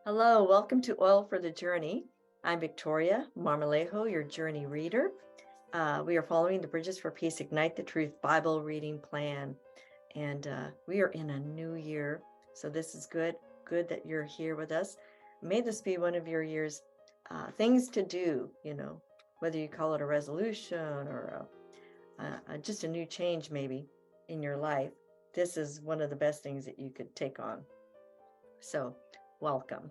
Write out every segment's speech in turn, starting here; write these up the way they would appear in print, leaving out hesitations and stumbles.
Hello, welcome to Oil for the Journey. I'm Victoria Marmolejo, your journey reader. We are following the Bridges for Peace Ignite the Truth Bible reading plan. And we are in a new year. So this is good that you're here with us. May this be one of your year's things to do, whether you call it a resolution or just a new change maybe in your life. This is one of the best things that you could take on. So welcome.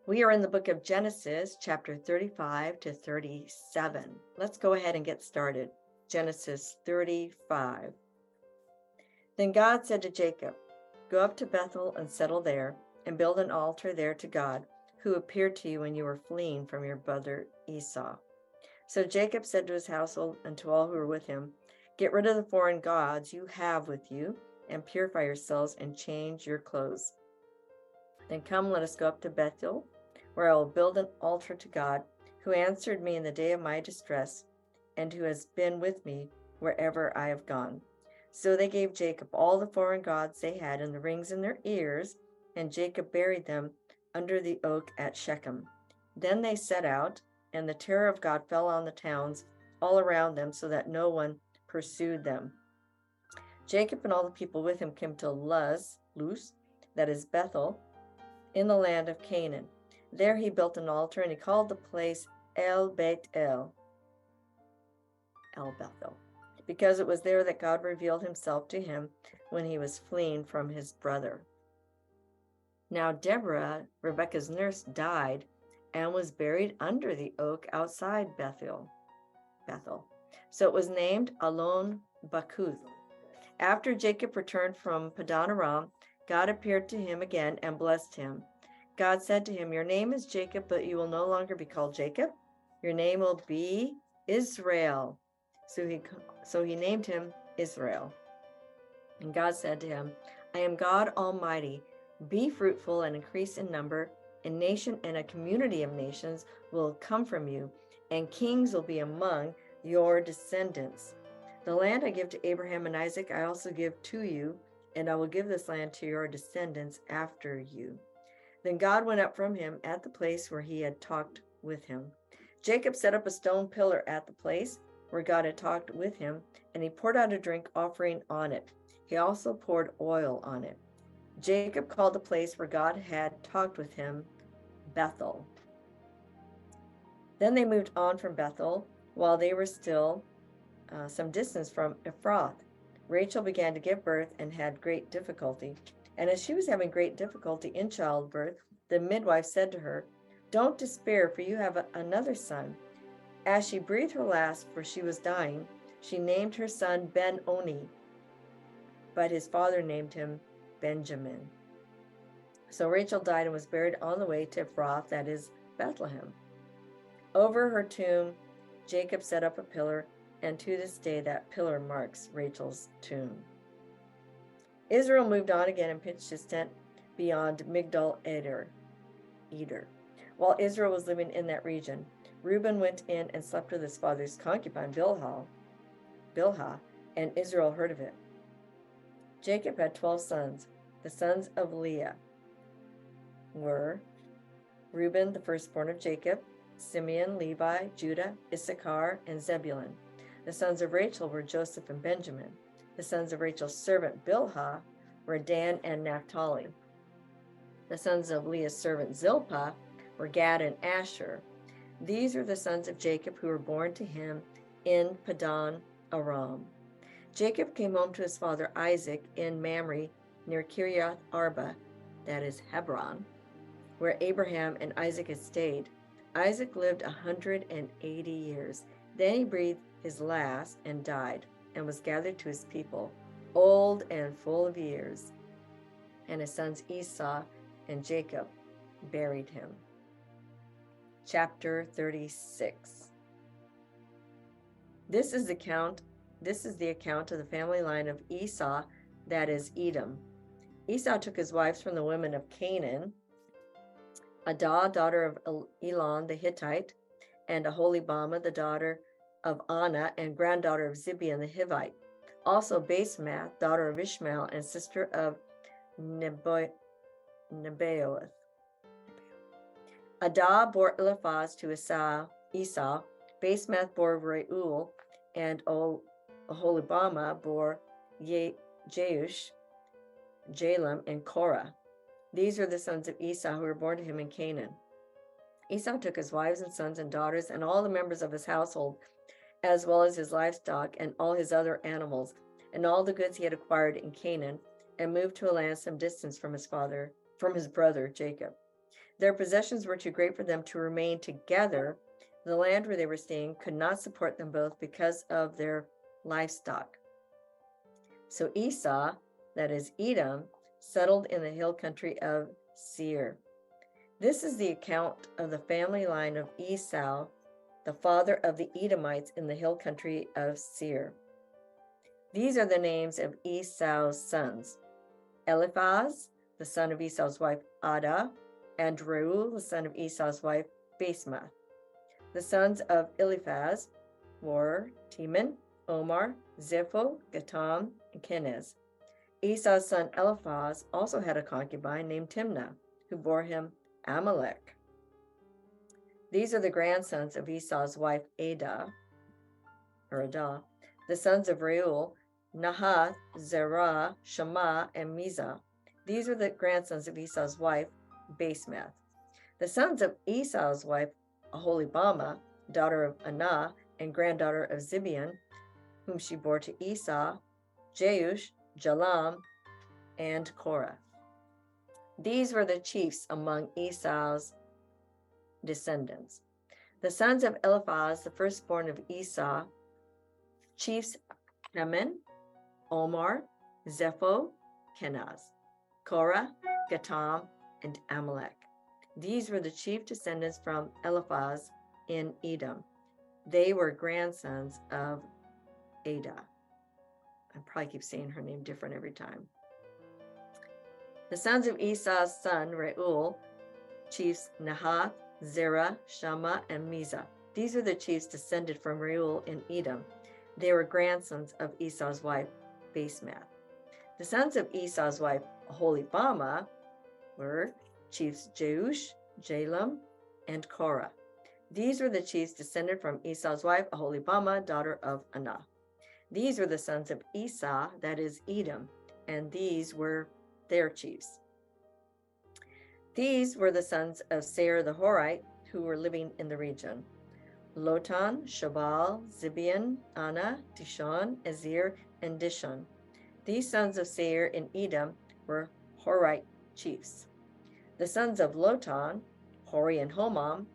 We are in the book of Genesis, chapter 35 to 37. Let's go ahead and get started. Genesis 35. Then God said to Jacob, "Go up to Bethel and settle there, and build an altar there to God, who appeared to you when you were fleeing from your brother Esau." So Jacob said to his household and to all who were with him, "Get rid of the foreign gods you have with you, and purify yourselves and change your clothes. Then come, let us go up to Bethel, where I will build an altar to God, who answered me in the day of my distress, and who has been with me wherever I have gone." So they gave Jacob all the foreign gods they had and the rings in their ears, and Jacob buried them under the oak at Shechem. Then they set out, and the terror of God fell on the towns all around them, so that no one pursued them. Jacob and all the people with him came to Luz, that is Bethel, in the land of Canaan. There he built an altar, and he called the place El Bethel, because it was there that God revealed himself to him when he was fleeing from his brother. Now Deborah, Rebekah's nurse, died and was buried under the oak outside Bethel. So it was named Alon Bakuth. After Jacob returned from Padan Aram, God appeared to him again and blessed him. God said to him, "Your name is Jacob, but you will no longer be called Jacob. Your name will be Israel." So he named him Israel. And God said to him, "I am God Almighty. Be fruitful and increase in number. A nation and a community of nations will come from you, and kings will be among your descendants. The land I give to Abraham and Isaac, I also give to you, and I will give this land to your descendants after you." Then God went up from him at the place where he had talked with him. Jacob set up a stone pillar at the place where God had talked with him, and he poured out a drink offering on it. He also poured oil on it. Jacob called the place where God had talked with him Bethel. Then they moved on from Bethel while they were still some distance from Ephrath. Rachel began to give birth and had great difficulty. And as she was having great difficulty in childbirth, the midwife said to her, "Don't despair, for you have another son." As she breathed her last, for she was dying, she named her son Ben-Oni, but his father named him Benjamin. So Rachel died and was buried on the way to Ephrath, that is Bethlehem. Over her tomb, Jacob set up a pillar, and to this day that pillar marks Rachel's tomb. Israel moved on again and pitched his tent beyond Migdal Eder. While Israel was living in that region, Reuben went in and slept with his father's concubine Bilhah, and Israel heard of it. Jacob had 12 sons. The sons of Leah were Reuben, the firstborn of Jacob, Simeon, Levi, Judah, Issachar, and Zebulun. The sons of Rachel were Joseph and Benjamin. The sons of Rachel's servant Bilhah were Dan and Naphtali. The sons of Leah's servant Zilpah were Gad and Asher. These are the sons of Jacob who were born to him in Padan Aram. Jacob came home to his father Isaac in Mamre near Kiriath Arba, that is Hebron, where Abraham and Isaac had stayed. Isaac lived 180 years. Then he breathed his last and died, and was gathered to his people, old and full of years. And his sons Esau and Jacob buried him. Chapter 36. This is the account of the family line of Esau, that is Edom. Esau took his wives from the women of Canaan, Adah, daughter of Elon the Hittite, and Aholibamah, the daughter of Anna and granddaughter of Zibeon the Hivite. Also Basemath, daughter of Ishmael and sister of Nebaioth. Adah bore Eliphaz to Esau. Basemath bore Reuel, and Oholibamah bore Jeush, Jalem, and Korah. These are the sons of Esau who were born to him in Canaan. Esau took his wives and sons and daughters and all the members of his household, as well as his livestock and all his other animals, and all the goods he had acquired in Canaan, and moved to a land some distance from his brother Jacob. Their possessions were too great for them to remain together. The land where they were staying could not support them both because of their livestock. So Esau, that is Edom, settled in the hill country of Seir. This is the account of the family line of Esau, the father of the Edomites in the hill country of Seir. These are the names of Esau's sons: Eliphaz, the son of Esau's wife Adah, and Reuel, the son of Esau's wife Basemath. The sons of Eliphaz were Teman, Omar, Zepho, Gatam, and Kenaz. Esau's son Eliphaz also had a concubine named Timnah, who bore him Amalek. These are the grandsons of Esau's wife Adah. The sons of Reuel, Nahath, Zerah, Shammah, and Mizah. These are the grandsons of Esau's wife Basemath. The sons of Esau's wife Oholibamah, daughter of Anah and granddaughter of Zibeon, whom she bore to Esau, Jeush, Jalam, and Korah. These were the chiefs among Esau's descendants. The sons of Eliphaz, the firstborn of Esau, chiefs Heman, Omar, Zepho, Kenaz, Korah, Gatam, and Amalek. These were the chief descendants from Eliphaz in Edom. They were grandsons of Adah. I probably keep saying her name different every time. The sons of Esau's son, Reuel, chiefs Nahath, Zerah, Shammah, and Mizah. These are the chiefs descended from Reuel in Edom. They were grandsons of Esau's wife, Basemath. The sons of Esau's wife, Oholibamah, were chiefs Jeush, Jalem, and Korah. These were the chiefs descended from Esau's wife, Oholibamah, daughter of Anah. These were the sons of Esau, that is Edom, and these were their chiefs. These were the sons of Seir the Horite, who were living in the region: Lotan, Shobal, Zibeon, Anah, Dishon, Ezer, and Dishon. These sons of Seir in Edom were Horite chiefs. The sons of Lotan, Hori and Homam.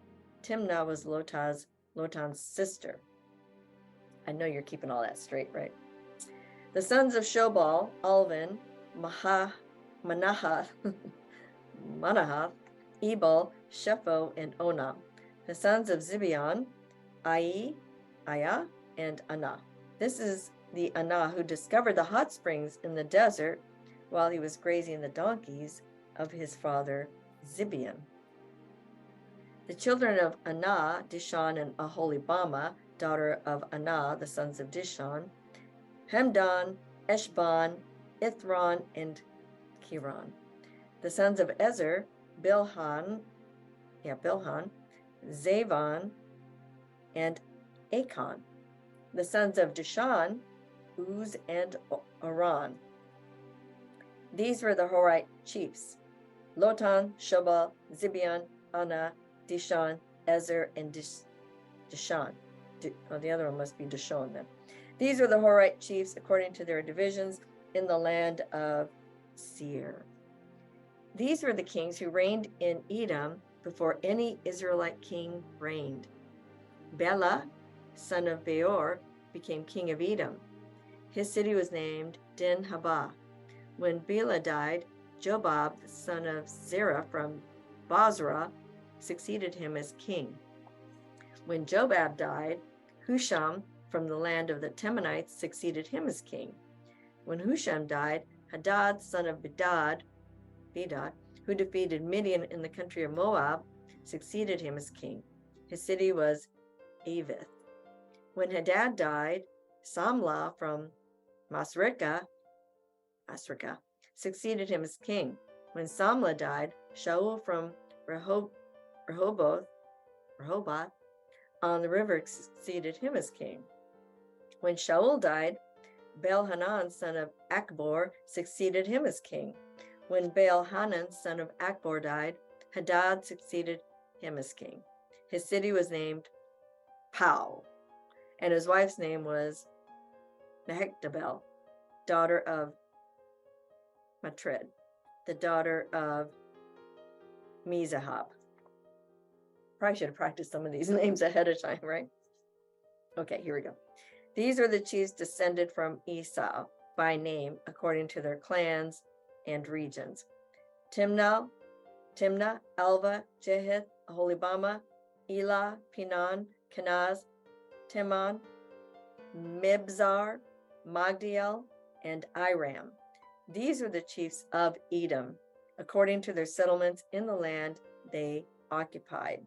Timnah was Lotan's sister. I know you're keeping all that straight, right? The sons of Shobal, Alvin, Manahath, Ebal, Shepho, and Onam. The sons of Zibeon, Aya, and Anah. This is the Anah who discovered the hot springs in the desert while he was grazing the donkeys of his father Zibeon. The children of Anah, Dishon and Oholibamah, daughter of Anah, the sons of Dishon, Hemdan, Eshban, Ithron, and Kiran. The sons of Ezer, Bilhan, Zavan, and Achan. The sons of Dishon, Uz and Aran. These were the Horite chiefs: Lotan, Shobal, Zibeon, Anah, Dishon, Ezer, and Dishon. The other one must be Dishon then. These were the Horite chiefs according to their divisions in the land of Seir. These were the kings who reigned in Edom before any Israelite king reigned. Bela, son of Beor, became king of Edom. His city was named Dinhabah. When Bela died, Jobab, the son of Zerah from Basra, succeeded him as king. When Jobab died, Husham from the land of the Temanites succeeded him as king. When Husham died, Hadad, son of Bedad, who defeated Midian in the country of Moab, succeeded him as king. His city was Avith. When Hadad died, Samlah from Masrekah succeeded him as king. When Samlah died, Shaul from Rehoboth on the river succeeded him as king. When Shaul died, Baal-Hanan, son of Akbor, succeeded him as king. When Baal-Hanan, son of Akbor, died, Hadad succeeded him as king. His city was named Pau, and his wife's name was Mehetabel, daughter of Matred, the daughter of Mezahab. Probably should have practiced some of these names ahead of time, right? Okay, here we go. These are the chiefs descended from Esau by name, according to their clans and regions. Timnah, Alva, Jeheth, Aholibama, Elah, Pinon, Kenaz, Timon, Mibzar, Magdiel, and Iram. These are the chiefs of Edom, according to their settlements in the land they occupied.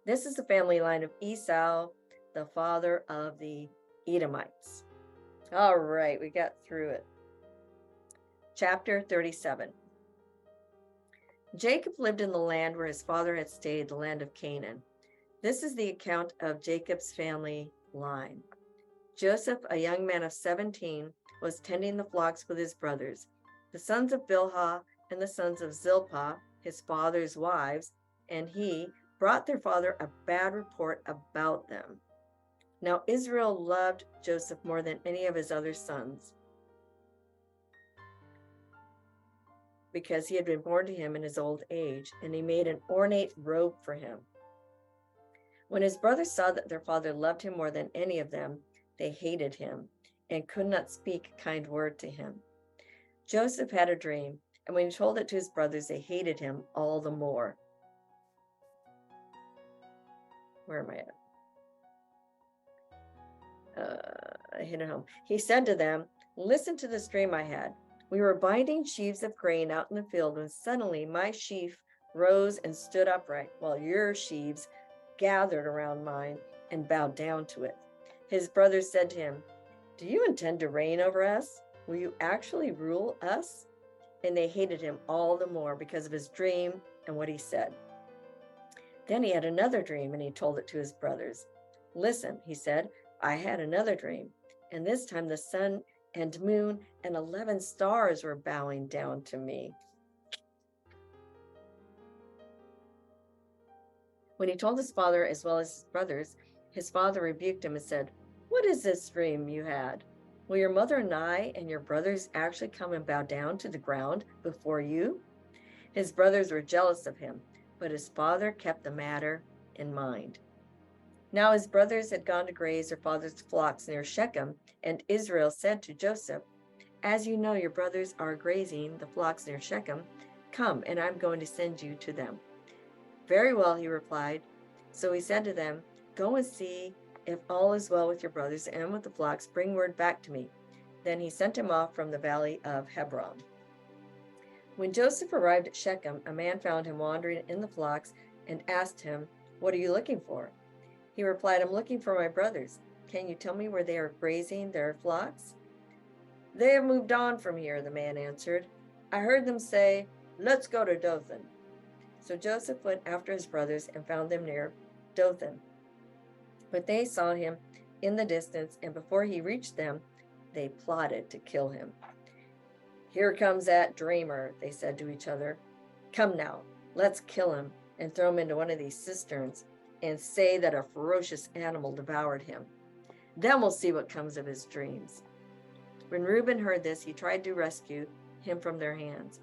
This is the family line of Esau, the father of the Edomites. All right, we got through it. Chapter 37. Jacob lived in the land where his father had stayed, the land of Canaan. This is the account of Jacob's family line. Joseph, a young man of 17, was tending the flocks with his brothers, the sons of Bilhah and the sons of Zilpah, his father's wives, and he brought their father a bad report about them. Now Israel loved Joseph more than any of his other sons, because he had been born to him in his old age, and he made an ornate robe for him. When his brothers saw that their father loved him more than any of them, they hated him and could not speak a kind word to him. Joseph had a dream, and when he told it to his brothers, they hated him all the more. Where am I at? I hit it home. He said to them, "Listen to this dream I had. We were binding sheaves of grain out in the field when suddenly my sheaf rose and stood upright, while your sheaves gathered around mine and bowed down to it." His brothers said to him, "Do you intend to reign over us? Will you actually rule us?" And they hated him all the more because of his dream and what he said. Then he had another dream, and he told it to his brothers. "Listen," he said, "I had another dream, and this time the sun and moon and 11 stars were bowing down to me." When he told his father as well as his brothers, his father rebuked him and said, "What is this dream you had? Will your mother and I and your brothers actually come and bow down to the ground before you?" His brothers were jealous of him, but his father kept the matter in mind. Now his brothers had gone to graze their father's flocks near Shechem, and Israel said to Joseph, "As you know your brothers are grazing the flocks near Shechem, come, and I'm going to send you to them." "Very well," he replied. So he said to them, "Go and see if all is well with your brothers and with the flocks. Bring word back to me." Then he sent him off from the valley of Hebron. When Joseph arrived at Shechem, a man found him wandering in the flocks and asked him, "What are you looking for?" He replied, "I'm looking for my brothers. Can you tell me where they are grazing their flocks?" "They have moved on from here," the man answered. "I heard them say, 'Let's go to Dothan.'" So Joseph went after his brothers and found them near Dothan. But they saw him in the distance, and before he reached them, they plotted to kill him. "Here comes that dreamer," they said to each other. "Come now, let's kill him and throw him into one of these cisterns and say that a ferocious animal devoured him. Then we'll see what comes of his dreams." When Reuben heard this, he tried to rescue him from their hands.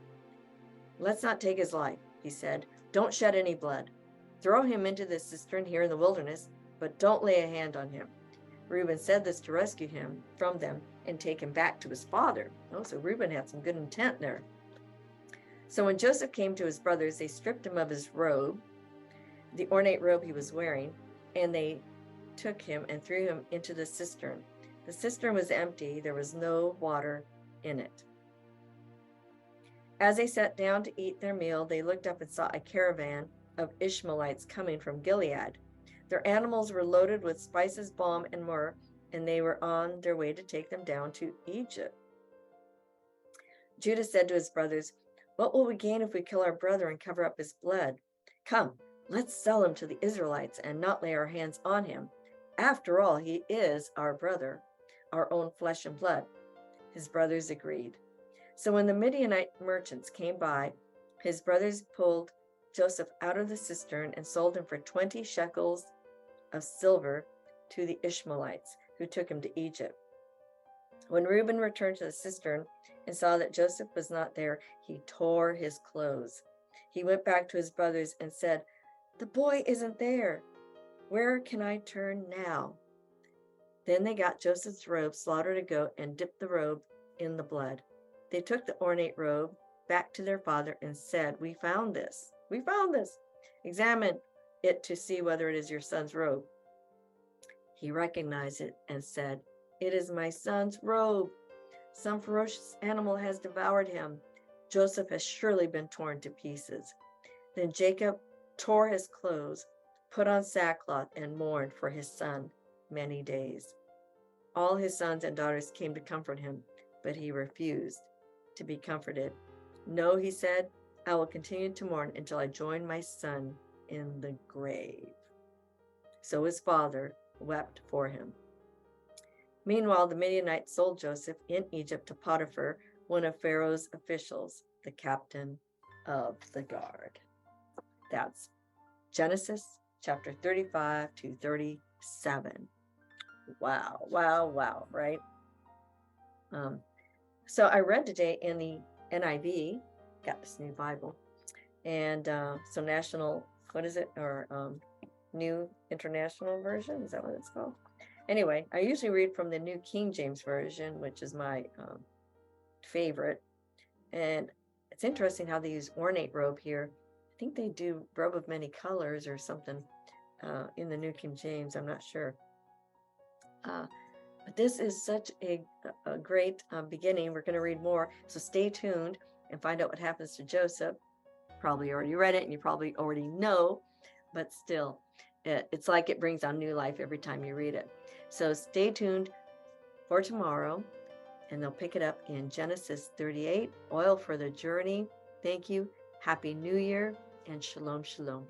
"Let's not take his life," he said. "Don't shed any blood. Throw him into the cistern here in the wilderness, but don't lay a hand on him." Reuben said this to rescue him from them and take him back to his father. Oh, so Reuben had some good intent there. So when Joseph came to his brothers, they stripped him of his robe, the ornate robe he was wearing, and they took him and threw him into the cistern. The cistern was empty. There was no water in it. As they sat down to eat their meal, they looked up and saw a caravan of Ishmaelites coming from Gilead. Their animals were loaded with spices, balm, and myrrh, and they were on their way to take them down to Egypt. Judah said to his brothers, What will we gain if we kill our brother and cover up his blood? Come, let's sell him to the Israelites and not lay our hands on him. After all, he is our brother, our own flesh and blood." His brothers agreed. So when the Midianite merchants came by, his brothers pulled Joseph out of the cistern and sold him for 20 shekels of silver to the Ishmaelites, who took him to Egypt. When Reuben returned to the cistern and saw that Joseph was not there, he tore his clothes. He went back to his brothers and said, "The boy isn't there. Where can I turn now?" Then they got Joseph's robe, slaughtered a goat, and dipped the robe in the blood. They took the ornate robe back to their father and said, "We found this. We found this. Examine it to see whether it is your son's robe." He recognized it and said, "It is my son's robe. Some ferocious animal has devoured him. Joseph has surely been torn to pieces." Then Jacob tore his clothes, put on sackcloth, and mourned for his son many days. All his sons and daughters came to comfort him, but he refused to be comforted. "No," he said, "I will continue to mourn until I join my son in the grave." So his father wept for him. Meanwhile, the Midianites sold Joseph in Egypt to Potiphar, one of Pharaoh's officials, the captain of the guard. That's Genesis chapter 35 to 37. Wow, wow, wow, right? So I read today in the NIV, got this new Bible, and so national, what is it, or New International Version, is that what it's called? Anyway, I usually read from the New King James Version, which is my favorite, and it's interesting how they use ornate robe here. I think they do robe of many colors or something in the New King James, I'm not sure. But this is such a great beginning. We're going to read more, so stay tuned and find out what happens to Joseph. Probably already read it and you probably already know, but still, it's like it brings on new life every time you read it. So stay tuned for tomorrow, and they'll pick it up in Genesis 38, Oil for the Journey. Thank you. Happy New Year, and shalom, shalom.